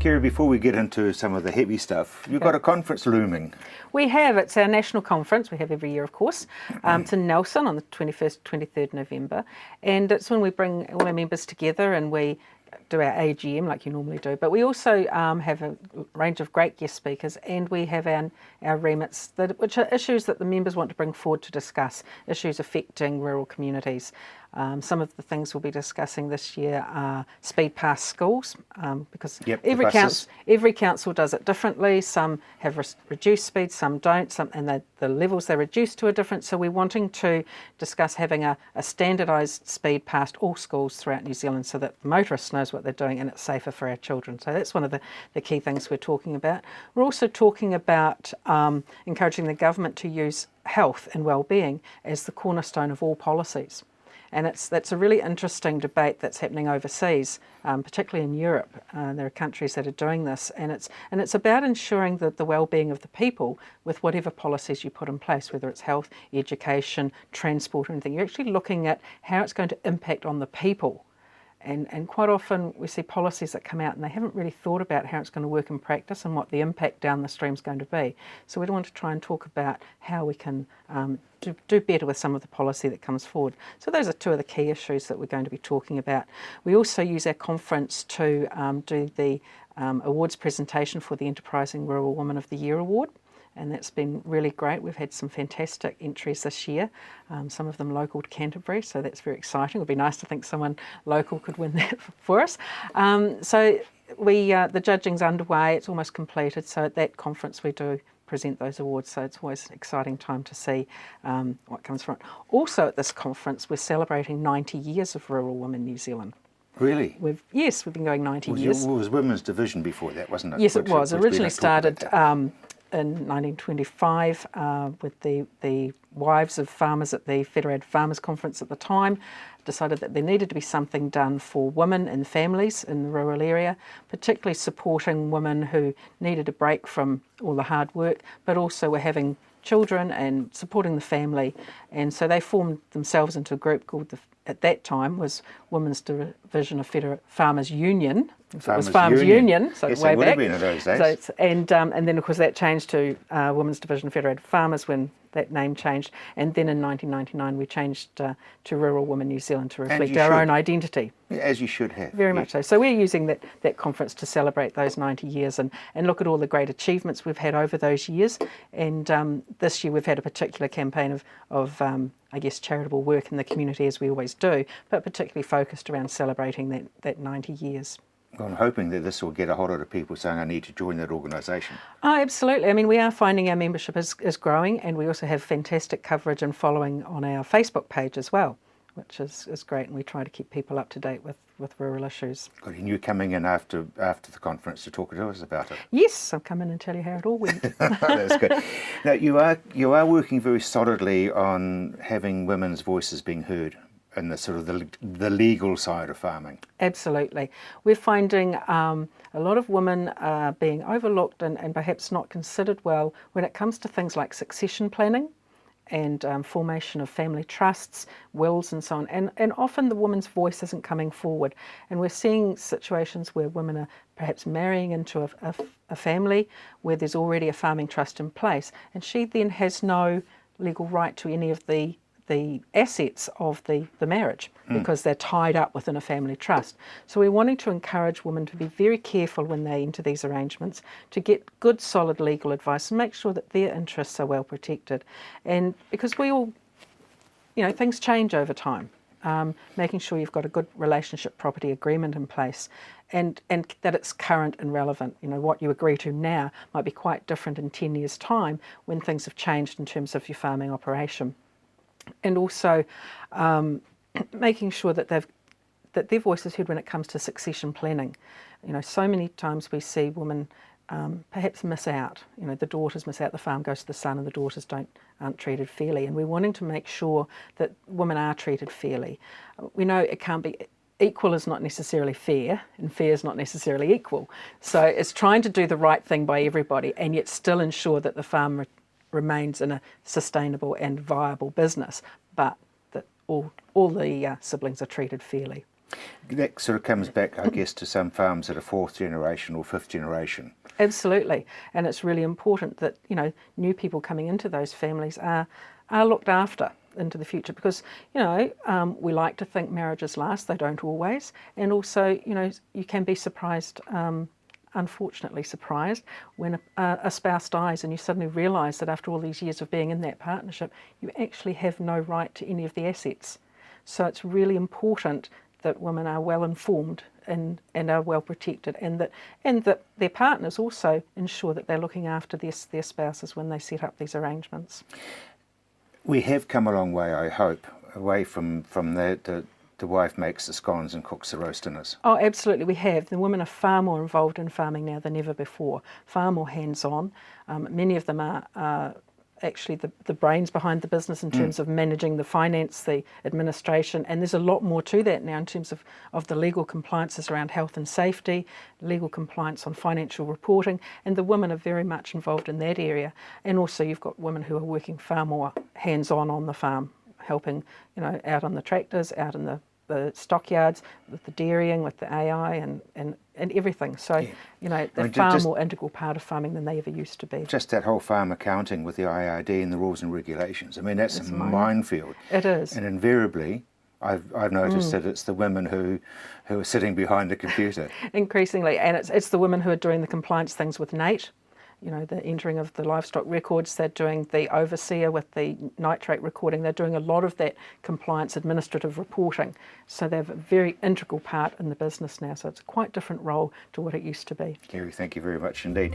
Kerry, before we get into some of the heavy stuff, you've got a conference looming. We have. It's our national conference. We have every year, of course. It's in Nelson on the 21st, 23rd November. And it's when we bring all our members together and we do our AGM like you normally do. But we also have a range of great guest speakers, and we have our remits, which are issues that the members want to bring forward to discuss, issues affecting rural communities. Some of the things we'll be discussing this year are speed past schools, because every council does it differently. Some have reduced speed, some don't, and the levels they're reduced to are different. So we're wanting to discuss having a standardised speed past all schools throughout New Zealand so that the motorist knows what they're doing and it's safer for our children. So that's one of the key things we're talking about. We're also talking about encouraging the government to use health and well-being as the cornerstone of all policies. And that's a really interesting debate that's happening overseas, particularly in Europe. There are countries that are doing this, and it's about ensuring that the well-being of the people with whatever policies you put in place, whether it's health, education, transport, or anything. You're actually looking at how it's going to impact on the people. And quite often we see policies that come out and they haven't really thought about how it's going to work in practice and what the impact down the stream is going to be. So we want to try and talk about how we can do better with some of the policy that comes forward. So those are two of the key issues that we're going to be talking about. We also use our conference to do the awards presentation for the Enterprising Rural Woman of the Year Award. And that's been really great. We've had some fantastic entries this year, some of them local to Canterbury, so that's very exciting. It would be nice to think someone local could win that for us. So the judging's underway, it's almost completed, so at that conference we do present those awards, so it's always an exciting time to see what comes from it. Also at this conference we're celebrating 90 years of Rural Women New Zealand. Really? Yes, we've been going 90 years. It was Women's Division before that, wasn't it? Yes, it was. Originally started in 1925 with the wives of farmers at the Federated Farmers Conference at the time, decided that there needed to be something done for women and families in the rural area, particularly supporting women who needed a break from all the hard work, but also were having children and supporting the family. And so they formed themselves into a group called, at that time, was Women's Division of Federal Farmers Union. It was Farmers Union, so yes, way it would back. Have been in those days. So and then, of course, that changed to Women's Division of Federated Farmers when that name changed. And then in 1999, we changed to Rural Women New Zealand to reflect our own identity. As you should have. Very much so. So we're using that conference to celebrate those 90 years and look at all the great achievements we've had over those years. And this year we've had a particular campaign of I guess, charitable work in the community, as we always do, but particularly focused around celebrating that 90 years. Well, I'm hoping that this will get a whole lot of people saying I need to join that organisation. Oh, absolutely. I mean, we are finding our membership is growing, and we also have fantastic coverage and following on our Facebook page as well, which is great, and we try to keep people up to date with rural issues. Good, and you coming in after the conference to talk to us about it? Yes, I'll come in and tell you how it all went. That's good. Now, you are working very solidly on having women's voices being heard in the sort of the legal side of farming. Absolutely. We're finding a lot of women are being overlooked and perhaps not considered well when it comes to things like succession planning and formation of family trusts, wills and so on. And often the woman's voice isn't coming forward. And we're seeing situations where women are perhaps marrying into a family where there's already a farming trust in place, and she then has no legal right to any of the assets of the marriage because they're tied up within a family trust. So we're wanting to encourage women to be very careful when they enter these arrangements, to get good solid legal advice and make sure that their interests are well protected. And because we all, things change over time, making sure you've got a good relationship property agreement in place and that it's current and relevant. What you agree to now might be quite different in 10 years' time when things have changed in terms of your farming operation. And also making sure that their voice is heard when it comes to succession planning. So many times we see women perhaps miss out. The daughters miss out, the farm goes to the son and the daughters aren't treated fairly. And we're wanting to make sure that women are treated fairly. We know it can't be, equal is not necessarily fair and fair is not necessarily equal. So it's trying to do the right thing by everybody and yet still ensure that the farm remains in a sustainable and viable business, but that all the siblings are treated fairly. That sort of comes back, I guess, to some farms that are fourth generation or fifth generation. Absolutely, and it's really important that, you know, new people coming into those families are looked after into the future, because, you know, we like to think marriages last. They don't always, and also, you know, you can be surprised, unfortunately surprised, when a spouse dies and you suddenly realise that after all these years of being in that partnership, you actually have no right to any of the assets. So it's really important that women are well informed and are well protected, and that their partners also ensure that they're looking after their spouses when they set up these arrangements. We have come a long way, I hope, away from the wife makes the scones and cooks the roast dinners. Oh, absolutely, we have. The women are far more involved in farming now than ever before, far more hands-on. Many of them are actually the brains behind the business in terms of managing the finance, the administration, and there's a lot more to that now in terms of the legal compliances around health and safety, legal compliance on financial reporting, and the women are very much involved in that area. And also you've got women who are working far more hands-on the farm, helping, you know, out on the tractors, out in the stockyards, with the dairying, with the AI and everything. So, yeah. You know, they're far more integral part of farming than they ever used to be. Just that whole farm accounting with the IRD and the rules and regulations. I mean, that's a minefield. It is. And invariably, I've noticed that it's the women who are sitting behind the computer. Increasingly, and it's the women who are doing the compliance things with NATE, you know, the entering of the livestock records. They're doing the overseer with the nitrate recording. They're doing a lot of that compliance administrative reporting. So they have a very integral part in the business now. So it's a quite different role to what it used to be. Kerry, thank you very much indeed.